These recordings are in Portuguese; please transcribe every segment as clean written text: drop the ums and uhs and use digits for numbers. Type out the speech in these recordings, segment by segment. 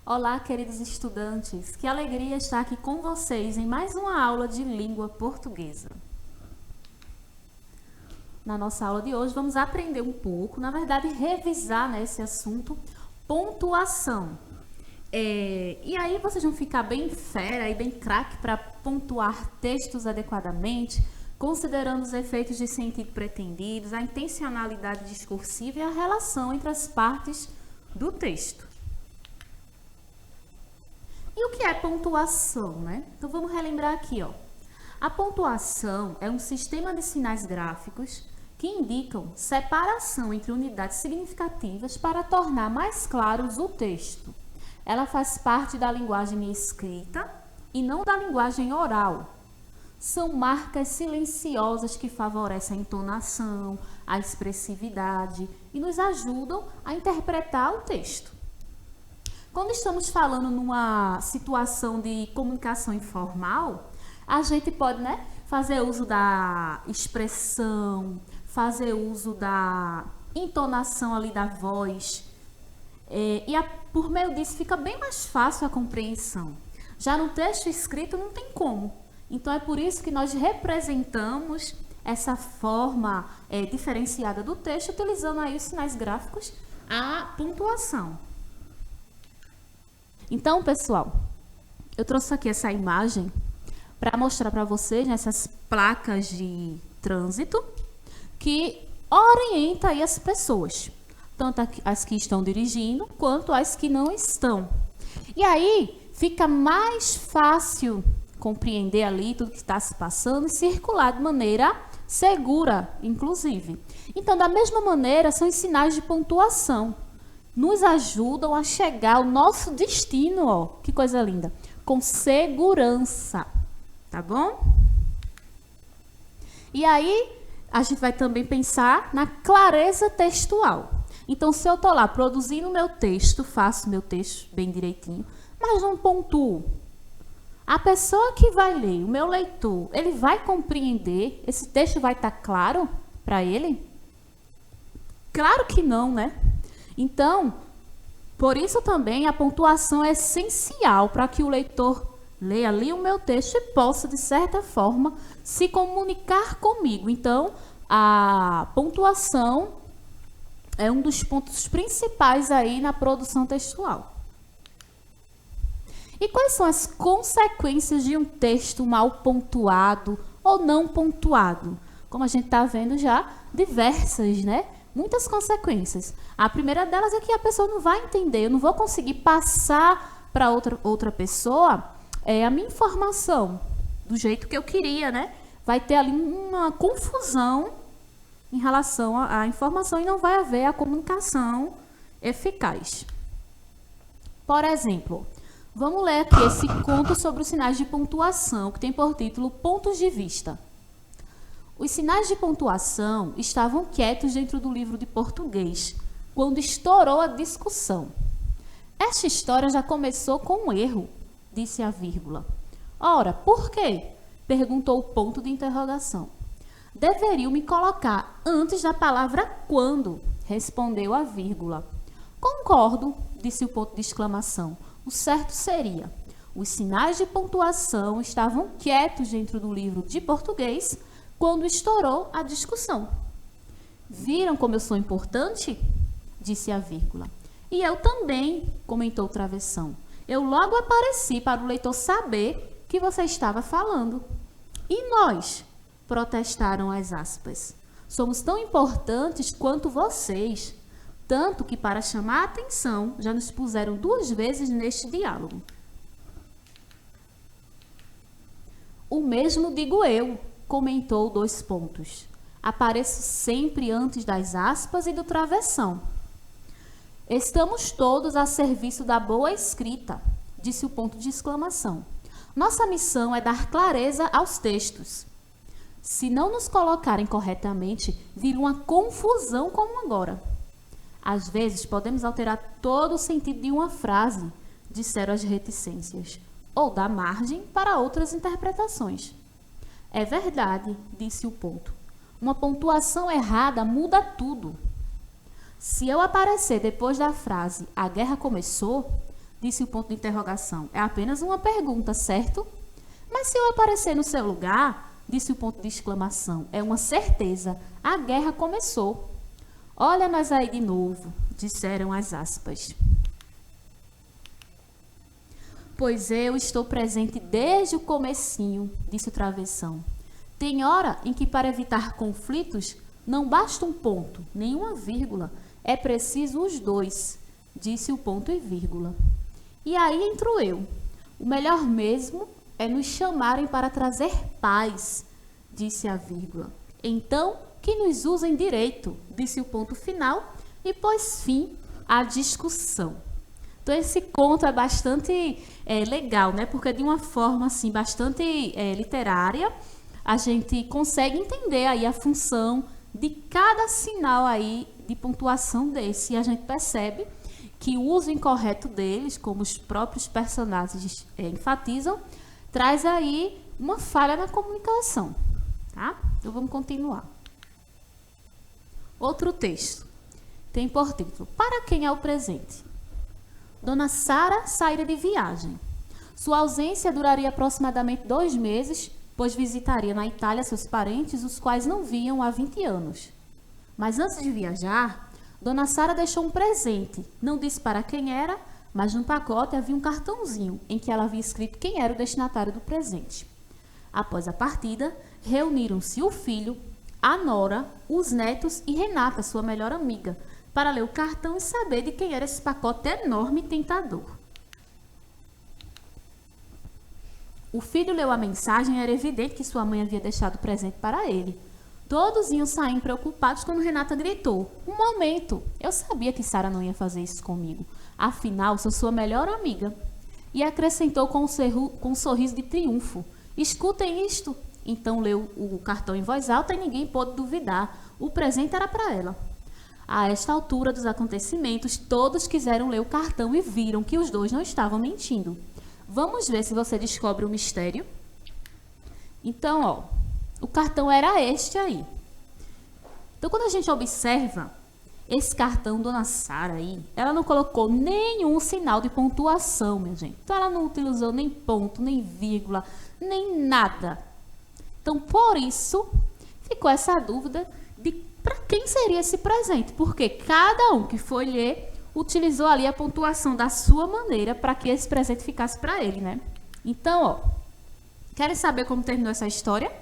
Olá, queridos estudantes, que alegria estar aqui com vocês em mais uma aula de língua portuguesa. Na nossa aula de hoje vamos aprender um pouco, na verdade revisar esse assunto, pontuação. E aí vocês vão ficar bem fera e bem craque para pontuar textos adequadamente, considerando os efeitos de sentido pretendidos, a intencionalidade discursiva e a relação entre as partes do texto. E o que é pontuação, né? Então vamos relembrar aqui, ó. A pontuação é um sistema de sinais gráficos que indicam separação entre unidades significativas para tornar mais claros o texto. Ela faz parte da linguagem escrita e não da linguagem oral. São marcas silenciosas que favorecem a entonação, a expressividade e nos ajudam a interpretar o texto. Quando estamos falando numa situação de comunicação informal, a gente pode, fazer uso da expressão, fazer uso da entonação ali da voz. Por meio disso fica bem mais fácil a compreensão. Já no texto escrito não tem como. Então é por isso que nós representamos essa forma diferenciada do texto, utilizando aí os sinais gráficos, a pontuação. Então, pessoal, eu trouxe aqui essa imagem para mostrar para vocês essas placas de trânsito que orientam aí as pessoas, tanto as que estão dirigindo quanto as que não estão. E aí fica mais fácil compreender ali tudo que está se passando e circular de maneira segura, inclusive. Então, da mesma maneira, são os sinais de pontuação. Nos ajudam a chegar ao nosso destino, ó, que coisa linda, com segurança, tá bom? E aí, a gente vai também pensar na clareza textual. Então, se eu tô lá produzindo o meu texto, faço meu texto bem direitinho, mas não pontuo, a pessoa que vai ler, o meu leitor, ele vai compreender? Esse texto vai estar claro para ele? Claro que não, né? Então, por isso também a pontuação é essencial para que o leitor leia ali o meu texto e possa, de certa forma, se comunicar comigo. Então, a pontuação é um dos pontos principais aí na produção textual. E quais são as consequências de um texto mal pontuado ou não pontuado? Como a gente está vendo já, diversas, muitas consequências. A primeira delas é que a pessoa não vai entender, eu não vou conseguir passar para outra pessoa a minha informação do jeito que eu queria, Vai ter ali uma confusão em relação à informação e não vai haver a comunicação eficaz. Por exemplo, vamos ler aqui esse conto sobre os sinais de pontuação, que tem por título Pontos de Vista. Os sinais de pontuação estavam quietos dentro do livro de português, quando estourou a discussão. Esta história já começou com um erro, disse a vírgula. Ora, por quê? Perguntou o ponto de interrogação. Deveriam me colocar antes da palavra quando, respondeu a vírgula. Concordo, disse o ponto de exclamação. O certo seria, os sinais de pontuação estavam quietos dentro do livro de português, quando estourou a discussão. Viram como eu sou importante? Disse a vírgula. E eu também, comentou o travessão. Eu logo apareci para o leitor saber que você estava falando. E nós? Protestaram as aspas. Somos tão importantes quanto vocês, tanto que para chamar a atenção já nos puseram 2 vezes neste diálogo. O mesmo digo eu, comentou 2 pontos. Apareço sempre antes das aspas e do travessão. Estamos todos a serviço da boa escrita, disse o ponto de exclamação. Nossa missão é dar clareza aos textos. Se não nos colocarem corretamente, vira uma confusão como agora. Às vezes podemos alterar todo o sentido de uma frase, disseram as reticências, ou dar margem para outras interpretações. É verdade, disse o ponto. Uma pontuação errada muda tudo. Se eu aparecer depois da frase "a guerra começou", Disse o ponto de interrogação. É apenas uma pergunta, certo? Mas se eu aparecer no seu lugar, disse o ponto de exclamação. É uma certeza. A guerra começou. Olha nós aí de novo, disseram as aspas. Pois eu estou presente desde o comecinho, disse o travessão. Tem hora em que para evitar conflitos não basta um ponto, nem uma vírgula. É preciso os dois, disse o ponto e vírgula. E aí entro eu. O melhor mesmo é nos chamarem para trazer paz, disse a vírgula. Então, que nos usem direito, disse o ponto final e pôs fim à discussão. Então, esse conto é bastante legal, né? Porque de uma forma assim, bastante literária, a gente consegue entender aí a função de cada sinal aí de pontuação desse. E a gente percebe que o uso incorreto deles, como os próprios personagens enfatizam, traz aí uma falha na comunicação, tá? Então, vamos continuar. Outro texto. Tem por título, Para quem é o presente? Dona Sara saíra de viagem. Sua ausência duraria aproximadamente 2 meses, pois visitaria na Itália seus parentes, os quais não viam há 20 anos. Mas antes de viajar, Dona Sara deixou um presente. Não disse para quem era, mas no pacote havia um cartãozinho em que ela havia escrito quem era o destinatário do presente. Após a partida, reuniram-se o filho, a nora, os netos e Renata, sua melhor amiga, para ler o cartão e saber de quem era esse pacote enorme e tentador. O filho leu a mensagem e era evidente que sua mãe havia deixado presente para ele. Todos iam saindo preocupados quando Renata gritou. Um momento, eu sabia que Sara não ia fazer isso comigo. Afinal, sou sua melhor amiga. E acrescentou com um sorriso de triunfo. Escutem isto. Então leu o cartão em voz alta e ninguém pôde duvidar. O presente era para ela. A esta altura dos acontecimentos, todos quiseram ler o cartão e viram que os dois não estavam mentindo. Vamos ver se você descobre o mistério. Então, ó, o cartão era este aí. Então, quando a gente observa esse cartão, Dona Sara aí, ela não colocou nenhum sinal de pontuação, minha gente. Então, ela não utilizou nem ponto, nem vírgula, nem nada. Então, por isso, ficou essa dúvida de para quem seria esse presente, porque cada um que foi ler utilizou ali a pontuação da sua maneira para que esse presente ficasse para ele, né? Então, ó, querem saber como terminou essa história?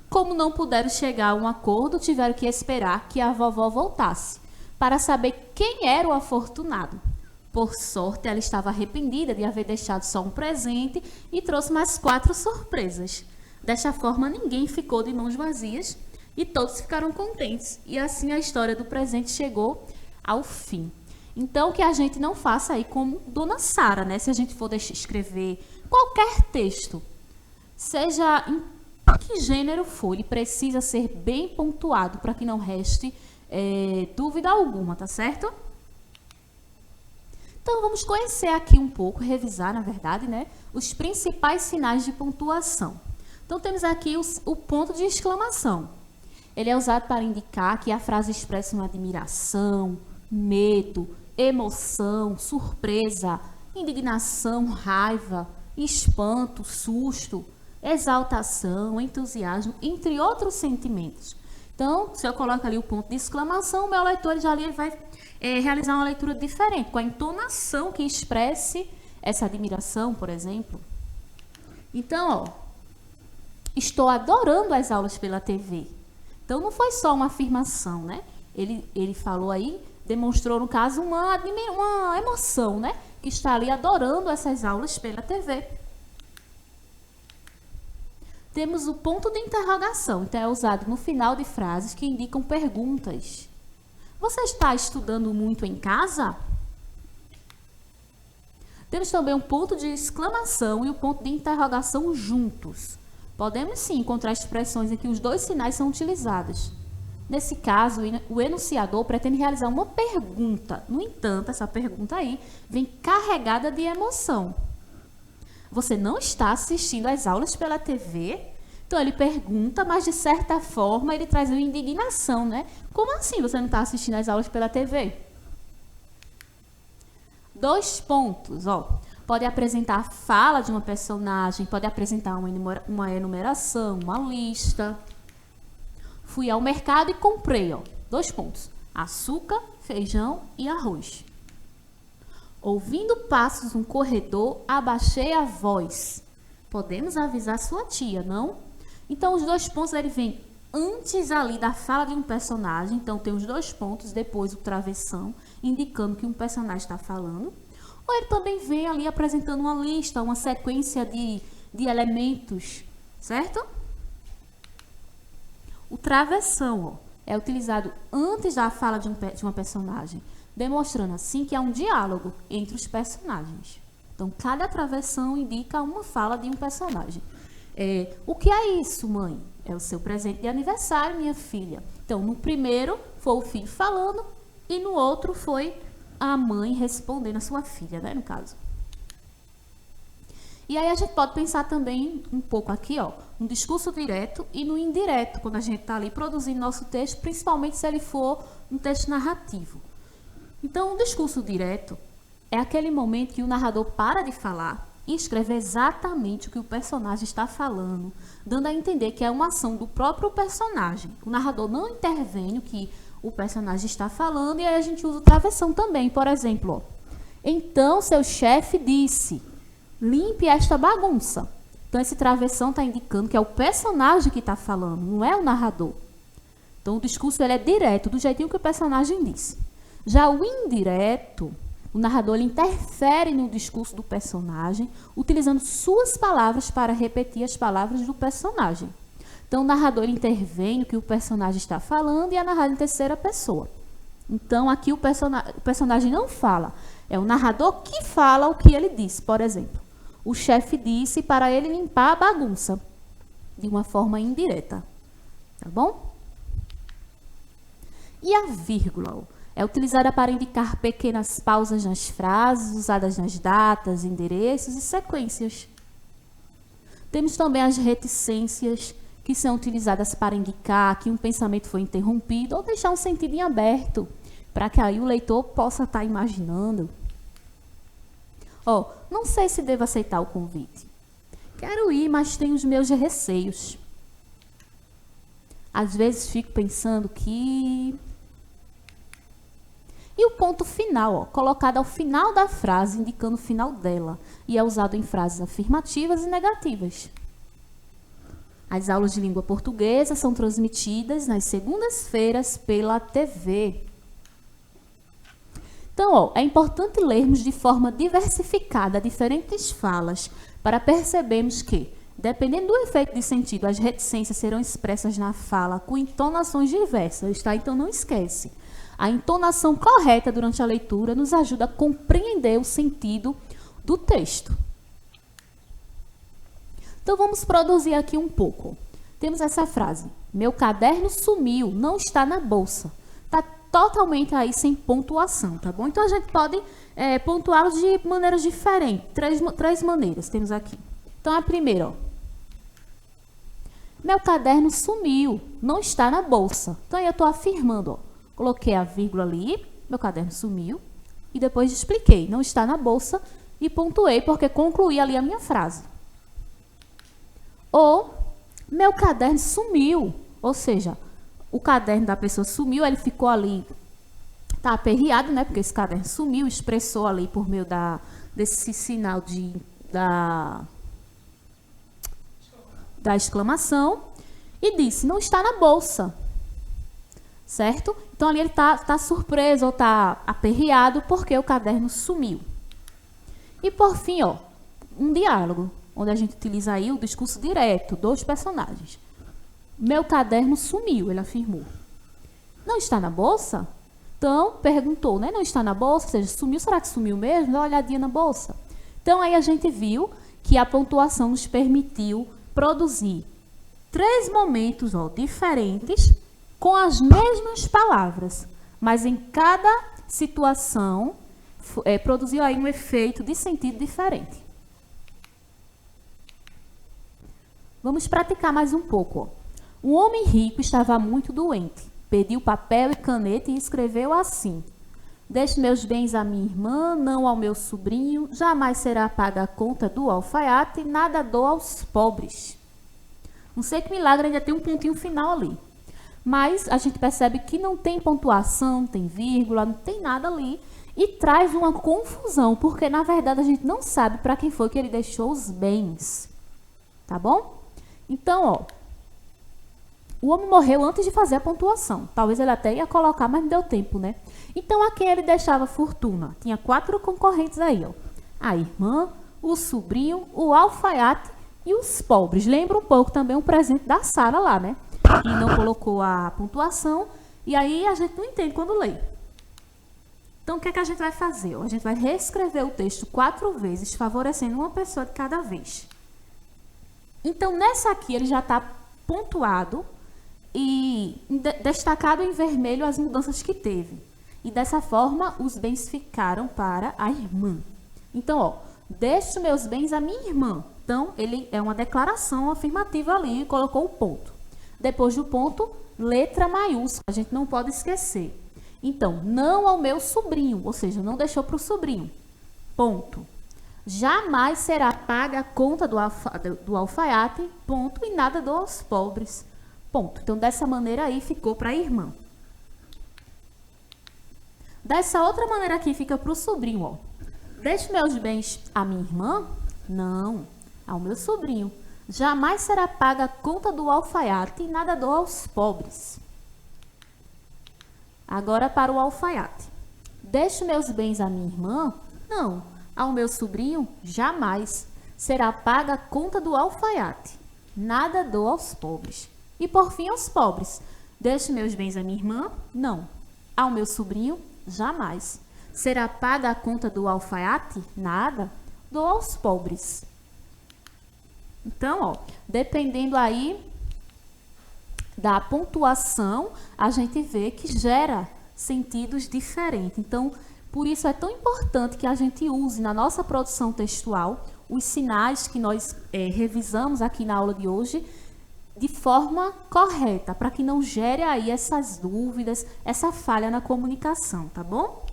Como não puderam chegar a um acordo, tiveram que esperar que a vovó voltasse para saber quem era o afortunado. Por sorte, ela estava arrependida de haver deixado só um presente e trouxe mais 4 surpresas. Desta forma, ninguém ficou de mãos vazias e todos ficaram contentes. E assim a história do presente chegou ao fim. Então, que a gente não faça aí como Dona Sara, né? Se a gente for escrever qualquer texto, seja em que gênero for, ele precisa ser bem pontuado para que não reste dúvida alguma, tá certo? Então, vamos conhecer aqui um pouco, revisar, na verdade, né? Os principais sinais de pontuação. Então, temos aqui o ponto de exclamação. Ele é usado para indicar que a frase expressa uma admiração, medo, emoção, surpresa, indignação, raiva, espanto, susto, exaltação, entusiasmo, entre outros sentimentos. Então, se eu coloco ali o ponto de exclamação, o meu leitor já ali vai realizar uma leitura diferente, com a entonação que expresse essa admiração, por exemplo. Então, ó, estou adorando as aulas pela TV. Então, não foi só uma afirmação, né? Ele falou aí, demonstrou, no caso, uma emoção, né? Que está ali adorando essas aulas pela TV. Temos o ponto de interrogação. Então, é usado no final de frases que indicam perguntas. Você está estudando muito em casa? Temos também um ponto de exclamação e o ponto de interrogação juntos. Podemos sim encontrar expressões em que os dois sinais são utilizados. Nesse caso, o enunciador pretende realizar uma pergunta. No entanto, essa pergunta aí vem carregada de emoção. Você não está assistindo às aulas pela TV? Então, ele pergunta, mas de certa forma ele traz uma indignação, né? Como assim você não está assistindo às aulas pela TV? 2 pontos, ó. Pode apresentar a fala de uma personagem, pode apresentar uma enumeração, uma lista. Fui ao mercado e comprei, ó, 2 pontos. Açúcar, feijão e arroz. Ouvindo passos no corredor, abaixei a voz. Podemos avisar sua tia, não? Então, os 2 pontos, ele vem antes ali da fala de um personagem. Então, tem os 2 pontos, depois o travessão, indicando que um personagem está falando. Ou ele também vem ali apresentando uma lista, uma sequência de elementos, certo? O travessão, ó, é utilizado antes da fala de uma personagem, demonstrando assim que há um diálogo entre os personagens. Então, cada travessão indica uma fala de um personagem. O que é isso, mãe? É o seu presente de aniversário, minha filha. Então, no primeiro foi o filho falando e no outro foi a mãe respondendo a sua filha, né, no caso. E aí a gente pode pensar também um pouco aqui, ó, no discurso direto e no indireto, quando a gente está ali produzindo nosso texto, principalmente se ele for um texto narrativo. Então, o discurso direto é aquele momento que o narrador para de falar e escreve exatamente o que o personagem está falando, dando a entender que é uma ação do próprio personagem. O narrador não intervém no que o personagem está falando, e aí a gente usa o travessão também. Por exemplo, ó, então seu chefe disse: limpe esta bagunça. Então, esse travessão está indicando que é o personagem que está falando, não é o narrador. Então, o discurso ele é direto, do jeitinho que o personagem disse. Já o indireto, o narrador ele interfere no discurso do personagem, utilizando suas palavras para repetir as palavras do personagem. Então, o narrador ele intervém no que o personagem está falando e é narrado em terceira pessoa. Então, aqui o personagem não fala, é o narrador que fala o que ele disse. Por exemplo, o chefe disse para ele limpar a bagunça, de uma forma indireta. Tá bom? E a vírgula é utilizada para indicar pequenas pausas nas frases, usadas nas datas, endereços e sequências. Temos também as reticências, que são utilizadas para indicar que um pensamento foi interrompido ou deixar um sentido em aberto, para que aí o leitor possa estar imaginando. Ó, não sei se devo aceitar o convite. Quero ir, mas tenho os meus receios. Às vezes fico pensando que... E o ponto final, ó, colocado ao final da frase, indicando o final dela, e é usado em frases afirmativas e negativas. As aulas de língua portuguesa são transmitidas nas segundas-feiras pela TV. Então, ó, é importante lermos de forma diversificada diferentes falas para percebermos que, dependendo do efeito de sentido, as reticências serão expressas na fala com entonações diversas, tá? Então, não esquece. A entonação correta durante a leitura nos ajuda a compreender o sentido do texto. Então, vamos produzir aqui um pouco. Temos essa frase: meu caderno sumiu, não está na bolsa. Está totalmente aí sem pontuação, tá bom? Então, a gente pode pontuá-los de maneiras diferentes. Três maneiras temos aqui. Então, a primeira, ó. Meu caderno sumiu, não está na bolsa. Então, aí eu estou afirmando, ó. Coloquei a vírgula ali, meu caderno sumiu. E depois expliquei, não está na bolsa. E pontuei, porque concluí ali a minha frase. Ou, meu caderno sumiu. Ou seja, o caderno da pessoa sumiu, ele ficou ali, tá aperreado, né? Porque esse caderno sumiu, expressou ali por meio desse sinal da exclamação. E disse, não está na bolsa. Certo? Então, ali ele tá surpreso ou tá aperreado porque o caderno sumiu. E, por fim, ó, um diálogo, onde a gente utiliza aí o discurso direto dos personagens. Meu caderno sumiu, ele afirmou. Não está na bolsa? Então, perguntou, né? Não está na bolsa? Ou seja, sumiu, será que sumiu mesmo? Dá uma olhadinha na bolsa. Então, aí a gente viu que a pontuação nos permitiu produzir 3 momentos, ó, diferentes, com as mesmas palavras, mas em cada situação produziu aí um efeito de sentido diferente. Vamos praticar mais um pouco. Um homem rico estava muito doente. Pediu papel e caneta e escreveu assim: Deixe meus bens à minha irmã, não ao meu sobrinho, jamais será paga a conta do alfaiate, nada dou aos pobres. Não sei que milagre, ainda tem um pontinho final ali. Mas a gente percebe que não tem pontuação, não tem vírgula, não tem nada ali. E traz uma confusão, porque na verdade a gente não sabe para quem foi que ele deixou os bens. Tá bom? Então, ó, o homem morreu antes de fazer a pontuação. Talvez ele até ia colocar, mas não deu tempo, né? Então, a quem ele deixava fortuna? Tinha 4 concorrentes aí, ó. A irmã, o sobrinho, o alfaiate e os pobres. Lembra um pouco também o presente da Sara lá, né? Que não colocou a pontuação. E aí a gente não entende quando lê. Então, o que é que a gente vai fazer? A gente vai reescrever o texto 4 vezes, favorecendo uma pessoa de cada vez. Então, nessa aqui, ele já está pontuado e destacado em vermelho as mudanças que teve. E dessa forma, os bens ficaram para a irmã. Então, ó, deixo meus bens à minha irmã. Então, ele é uma declaração afirmativa ali e colocou o ponto. Depois do ponto, letra maiúscula, a gente não pode esquecer. Então, não ao meu sobrinho, ou seja, não deixou para o sobrinho. Ponto. Jamais será paga a conta do alfaiate, ponto, e nada dou aos pobres. Ponto. Então, dessa maneira aí, ficou para a irmã. Dessa outra maneira aqui, fica para o sobrinho, ó. Deixo meus bens à minha irmã? Não, ao meu sobrinho. Jamais será paga a conta do alfaiate e nada dou aos pobres. Agora para o alfaiate. Deixo meus bens à minha irmã? Não, ao meu sobrinho? Jamais. Será paga a conta do alfaiate. Nada dou aos pobres. E por fim aos pobres. Deixo meus bens à minha irmã? Não. Ao meu sobrinho? Jamais. Será paga a conta do alfaiate? Nada. Dou aos pobres. Então, ó, dependendo aí da pontuação, a gente vê que gera sentidos diferentes. Então, por isso é tão importante que a gente use na nossa produção textual os sinais que nós revisamos aqui na aula de hoje de forma correta, para que não gere aí essas dúvidas, essa falha na comunicação, tá bom?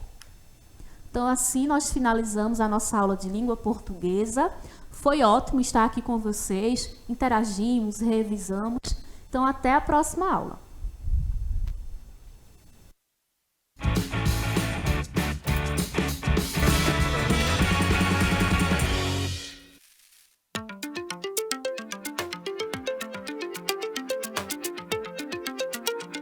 Então, assim nós finalizamos a nossa aula de língua portuguesa. Foi ótimo estar aqui com vocês, interagimos, revisamos. Então, até a próxima aula.